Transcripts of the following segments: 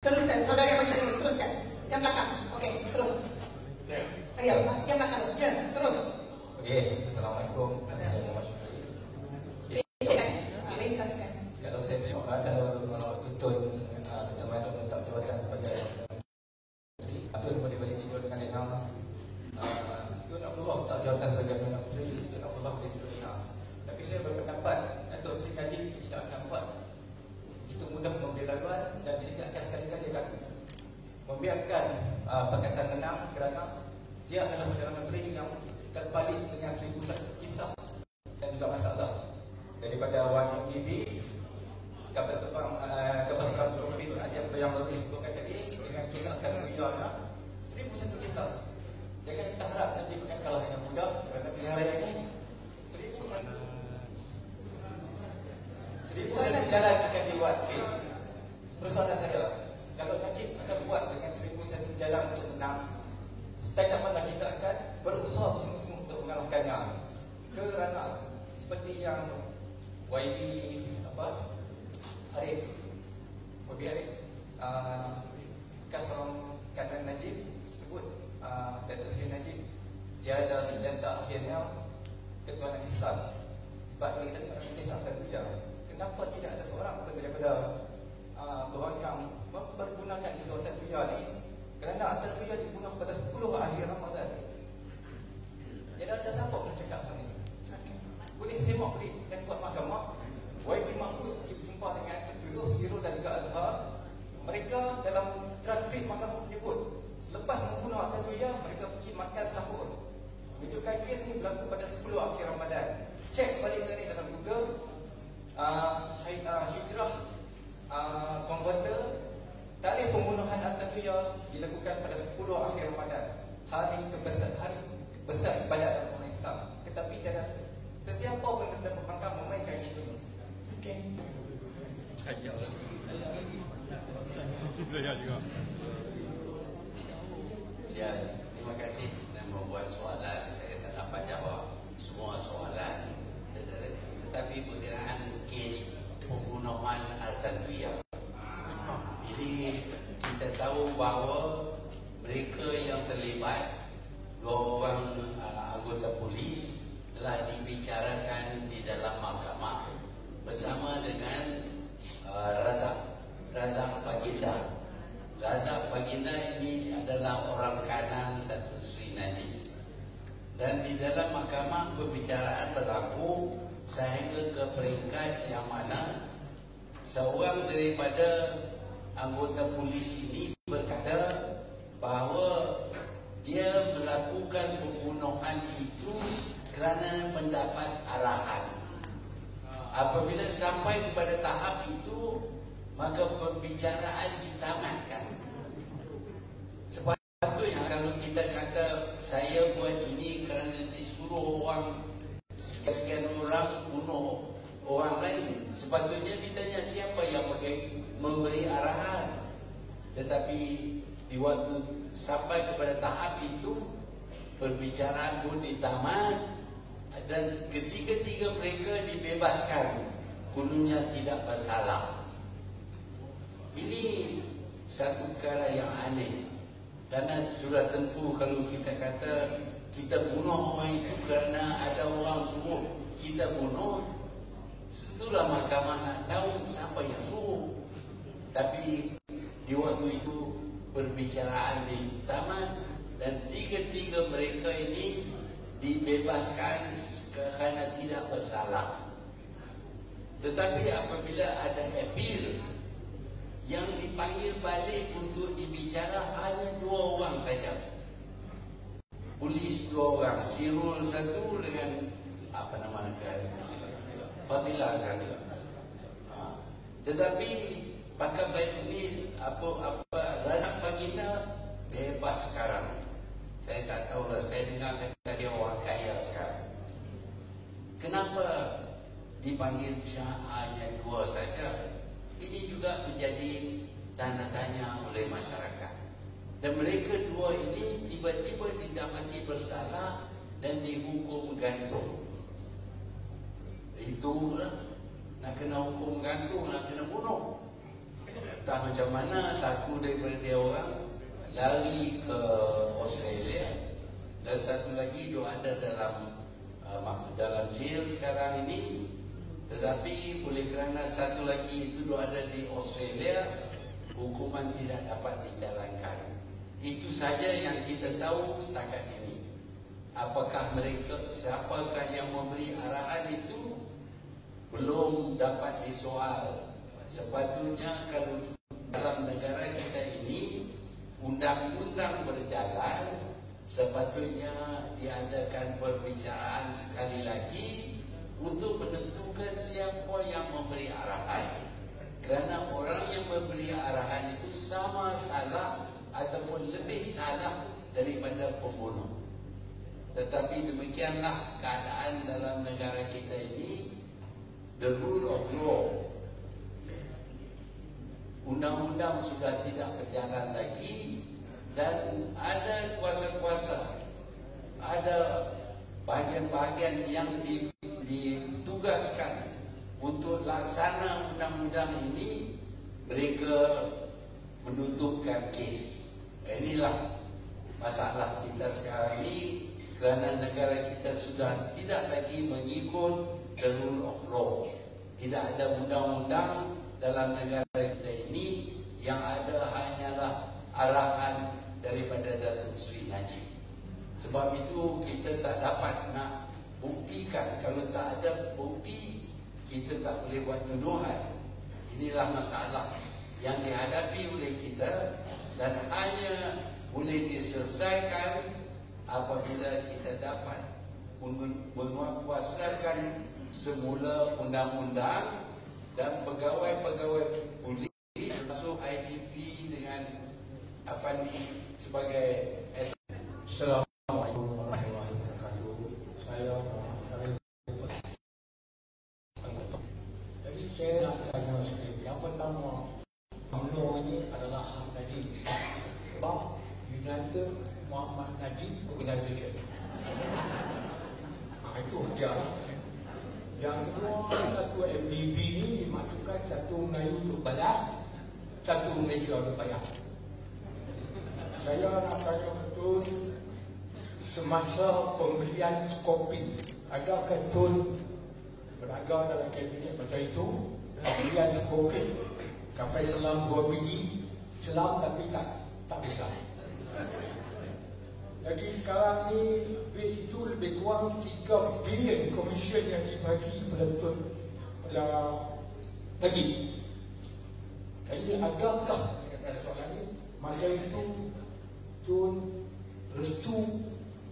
Teruskan, saudara yang bagi dulu, teruskan. Yang belakang, okey, terus. Ayo, yang belakang, ya, terus. Okey, Assalamualaikum. Saya Muhammad Syukri. Ringkaskan. Kalau saya tengok kalau tuntun Tuan Maidon letak jawatan sebagai menteri, Tuan boleh tidur dengan Lena. Tuan Abdullah letak jawatan sebagai menteri, Tuan Abdullah boleh tidur dengan. Tapi saya berpendapat Datuk Seri Najib tidak akan buat itu mudah membela luar dan tidak akan sekali-kali akan membiarkan Pakatan menang kerana dia adalah Perdana Menteri yang terbalik dengan 1001 kisah dan juga masalah daripada Wan MDB kapal terbang kapal selam Sulawesi itu yang baru disebutkan tadi dengan kisah Tanzania 1001 kisah. Jangan kita harap Najib akan kalah dengan mudah kerana pilihan raya ini 1001 jalan akan dibuat. Okay. Persoalan saya, kalau Najib akan buat dengan 1001 jalan untuk menang, setakat mana kita akan berusaha sungguh-sungguh untuk mengalahkannya? Kerana seperti yang YB Arif Kasam kanan Najib sebut Datuk Seri Najib dia ada senjata akhirnya ketuhanan Islam. Sebab kita tengok kisah Tanzania, kenapa tidak ada seorang pun daripada berangkang mempergunakan isu Tanzania ni? Kerana Tanzania dibunuh pada 10 akhir Ramadan. Jadi ada siapa pun cakap apa ni? Boleh semak balik rekod mahkamah. YB Mahfuz berjumpa dengan Ketua Sirul dan juga Azhar. Mereka dalam transkrip mahkamah menyebut selepas membunuh Tanzania, mereka pergi makan sahur. Menunjukkan kes ni berlaku pada 10 akhir Ramadan. Cek balik dari dalam Google. Hijrah Converter, tarikh pembunuhan Tanzania dilakukan pada 10 akhir Ramadan, hari besar ibadat dalam Islam. Tetapi tiada sesiapa pun dalam mahkamah memainkan isu ini. Okey. Saya juga. Ya, terima kasih dan membuat soalan. Saya tak dapat jawab semua soalan. Tetapi berkenaan kes pembunuhan Al-Tanziyah, ini kita tahu bahawa mereka yang terlibat, 2 orang anggota polis, telah dibicarakan di dalam mahkamah bersama dengan Razak Baginda. Razak Baginda ini adalah orang kanan Datuk Seri Najib. Dan di dalam mahkamah perbicaraan berlaku sehingga ke peringkat yang mana seorang daripada anggota polis ini berkata bahawa dia melakukan pembunuhan itu kerana mendapat arahan. Apabila sampai kepada tahap itu, maka pembicaraan ditamatkan. Sepatutnya kalau kita kata saya buat ini kerana disuruh orang sekian orang bunuh orang lain, sepatutnya ditanya siapa yang memberi arahan. Tetapi di waktu sampai kepada tahap itu, perbicaraan pun ditamat dan ketiga-tiga mereka dibebaskan, kononnya tidak bersalah. Ini satu perkara yang aneh. Karena sudah tentu kalau kita kata kita bunuh orang itu kerana ada orang suruh kita bunuh, tentulah mahkamah nak tahu siapa yang suruh. Tapi di waktu itu perbicaraan ditamat dan tiga-tiga mereka ini dibebaskan kerana tidak bersalah. Tetapi apabila ada appeal, yang dipanggil balik untuk dibicara hanya 2 orang saja. Polis 2 orang, Sirul 1 dengan apa nama Fadilah 1. Tetapi pakar baik ini Razak Baginda bebas sekarang. Saya tak tahulah, saya dengar kata dia orang kaya sekarang. Kenapa dipanggil hanya 2 saja? Ini juga menjadi tanda tanya oleh masyarakat. Dan mereka 2 ini tiba-tiba didapati bersalah dan dihukum gantung. Itulah, nak kena hukum gantung, nak kena bunuh. entah macam mana satu daripada dia orang lari ke Australia dan satu lagi dia ada dalam jail sekarang ini, tetapi oleh kerana satu lagi itu dia ada di Australia, hukuman tidak dapat dijalankan. Itu saja yang kita tahu setakat ini. Apakah mereka, siapakah yang memberi arahan itu belum dapat disoal. Sepatutnya kalau dalam negara kita ini undang-undang berjalan, sepatutnya diadakan perbicaraan sekali lagi untuk menentukan siapa yang memberi arahan. Kerana orang yang memberi arahan itu sama salah ataupun lebih salah daripada pembunuh. Tetapi demikianlah keadaan dalam negara kita ini. The rule of law, undang-undang sudah tidak berjalan lagi, dan ada kuasa-kuasa, ada bahagian-bahagian yang ditugaskan untuk laksana undang-undang ini, mereka menutupkan kes. Inilah masalah kita sekarang ini, kerana negara kita sudah tidak lagi mengikut the rule of law. Tidak ada undang-undang dalam negara kita ini, yang ada hanyalah arahan daripada Datuk Seri Najib. Sebab itu kita tak dapat nak buktikan. Kalau tak ada bukti, kita tak boleh buat tuduhan. Inilah masalah yang dihadapi oleh kita, dan hanya boleh diselesaikan apabila kita dapat menguatkuasakan semula undang-undang dan pegawai-pegawai polis, termasuk IGP dengan Afandi sebagai Assalamualaikum warahmatullahi wabarakatuh. Saya jadi saya nak tanya sikit. Yang pertama, UMNO ini adalah hak Najib. Sebab United Muhammad Najib Organisation. Itu dia. Yang kedua, satu MDB ini dimaksudkan satu Melayu untuk balas, satu Malaysia untuk bayar. Saya nak tanya betul, semasa pembelian Skopin, adakah betul berada dalam kabinet masa itu pembelian Skopin kapal selam 2 biji, selam tapi tak bisa. Jadi sekarang ni duit itu lebih kurang 3 bilion komisen yang dibagi pada lagi. Jadi adakah, kata soalan ni, masa itu Tun restu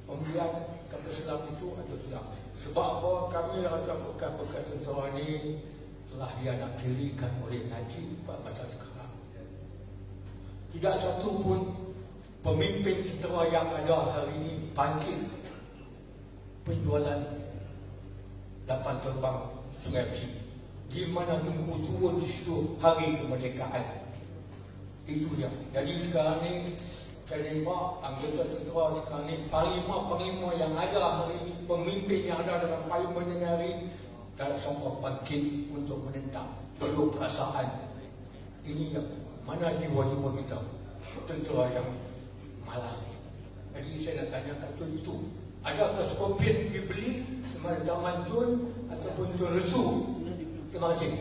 pembelian kapal selam itu atau tidak? Sebab apa kami rasa bekas-bekas tentera ini telah dianaktirikan oleh Najib pada masa sekarang. Tidak satu pun pemimpin tentera yang ada hari ini bangkit penjualan 8 terbang Sungai Besi. Di mana Tunku turun di situ hari kemerdekaan. Itu dia. Jadi sekarang ni saya nampak anggota tentera sekarang ni, panglima yang ada hari ini, pemimpin yang ada dalam parlimen yang hari ini, tak sempat bangkit untuk menentang. Perlu perasaan. Ini yang mana jiwa-jiwa kita, tentera yang malang. Jadi saya nak tanya betul itu. Adakah Skopin dibeli semasa zaman Tun ataupun Tun Resu? Terima kasih.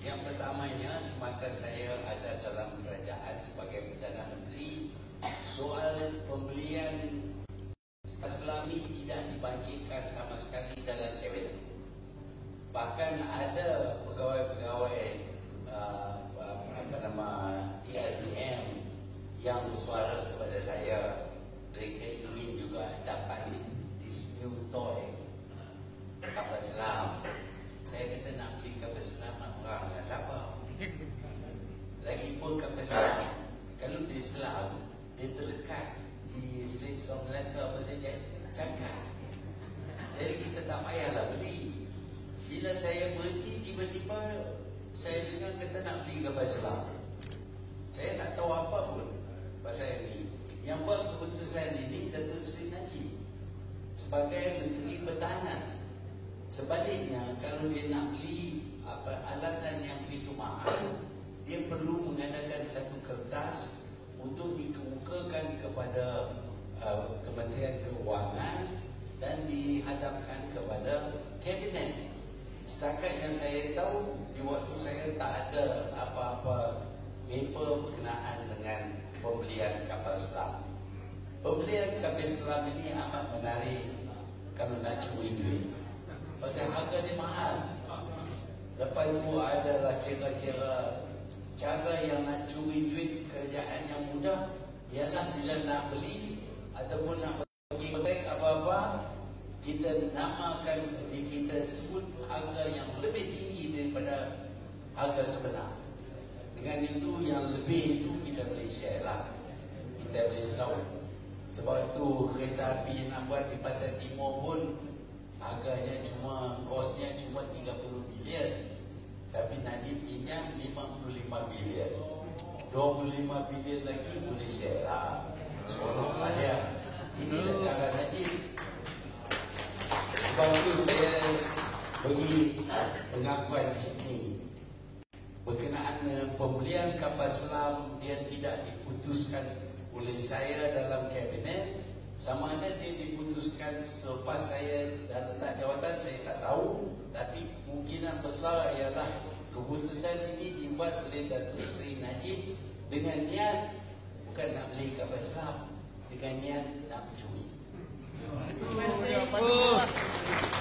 Yang pertamanya, semasa saya ada dalam kerajaan sebagai Perdana Menteri, soal pembelian selam ini tidak dibangkitkan sama sekali dalam kabinet. Bahkan ada pegawai-pegawai TRDM yang bersuara kepada saya, mereka ingin juga dapat dispute toy kapal selam. Saya kata nak beli kapal selam orang dengan siapa? Lagipun kapal selam, kalau di Selam, dia terlekat di Straits of Malacca apa saja, cakap. Jadi kita tak payahlah beli. Bila saya berhenti, tiba-tiba saya dengar kata nak beli kapal selam. Saya tak tahu apa pun pasal ini. Yang buat keputusan ini Datuk Seri Najib sebagai Menteri Pertahanan. Sebaliknya, kalau dia nak beli alatan yang begitu mahal, dia perlu mengadakan satu kertas untuk dikemukakan kepada Kementerian Keuangan dan dihadapkan kepada Kabinet. Setakat yang saya tahu, di waktu saya tak ada apa-apa paper berkenaan dengan pembelian kapal selam. Pembelian kapal selam ini amat menarik kalau nak curi duit. Pasal harga dia mahal. Lepas itu adalah kira-kira cara yang nak curi duit kerajaan yang mudah ialah bila nak beli ataupun nak bagi baik apa-apa, kita namakan, kita sebut harga yang lebih tinggi daripada harga sebenar. Dengan itu yang lebih itu kita boleh share lah, kita boleh saut. Sebab itu kereta api yang nak buat di Pantai Timur pun harganya kosnya cuma 30 bilion, tapi Najib pinjam 55 bilion. 25 bilion lagi boleh share lah. Seorang pada inilah cara Najib. Sebab itu saya bagi pengakuan di sini berkenaan dengan pembelian kapal selam, dia tidak diputuskan oleh saya dalam Kabinet. Sama ada dia diputuskan selepas saya dah letak jawatan, saya tak tahu. Tapi kemungkinan besar ialah keputusan ini dibuat oleh Datuk Seri Najib dengan niat bukan nak beli kapal selam, dengan niat nak mencuri. Terima kasih.